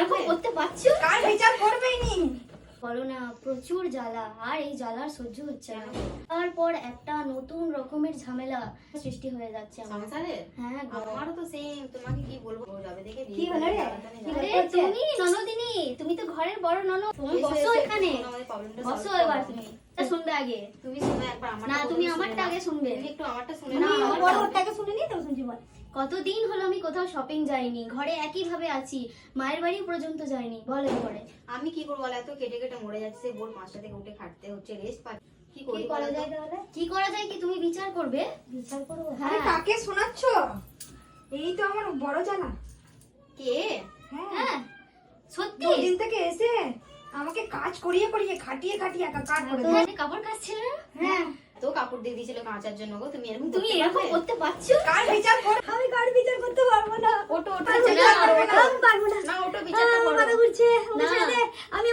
এরকম করতে পারছো? কার বিচার করবেই নি? বলো না, প্রচুর জ্বালা, আর এই জ্বালার সহ্য হচ্ছে না। তারপর একটা নতুন রকমের ঝামেলা সৃষ্টি হয়ে যাচ্ছে আমার। সংসারে হ্যাঁ গো। আমারও তো সেম, তোমাকে কি বলবো, যাবে দেখে কি হলো রে? আরে তুমি ননদিনী, তুমি তো ঘরের বড় ননদ, তুমি বসো এখানে, বসো এবার তুমি। তা শুনবে আগে। তুমি শোনো একবার আমার। না, তুমি আমারটা আগে শুনবে। তুমি একটু আমারটা শুনে না, নাও। আমার বড়টাকে শুনে নি তো শুনছি বল। কতদিন হলো আমি কোথাও শপিং যাইনি, ঘরে একই ভাবে আছি, মায়ের বাড়ি পর্যন্ত যাইনি, বলে ঘরে। আমি কি করবো বলো, এত কেটে কেটে মরে যাচ্ছে, ভোর 5টা থেকে উঠে খাটতে হচ্ছে, রেস্ট পাচ্ছি, কি করি কি করা যায় তাহলে? কি করা যায় কি তুমি বিচার করবে? বিচার করবো? আরে হ্যাঁ। কাকে শোনাচ্ছ? এই তো আমার বড় জানা। কে? হ্যাঁ, হ্যাঁ সত্যি? দুদিন থেকে এসে আমাকে কাজ করিয়ে করিয়ে খাটিয়ে খাটিয়ে একাকার করে দিল। তোমার কাপড় কাচছিলে না? হ্যাঁ, তো কাপড় দিয়ে দিয়েছিল কাঁচার জন্য গো, তুমি এরকম তুমি করতে এরকম পারবে? করতে পারছো? কার বিচার কর? আমি কার বিচার করতে পারবো না। ওটো ওটো আমি বিচার বিচার করো, করবো না, ওটো। আমি পারবো না। না ওটো বিচারটা আমার করো। মাথা ঘুরছে, আমাকে না। ছেড়ে দে। আমি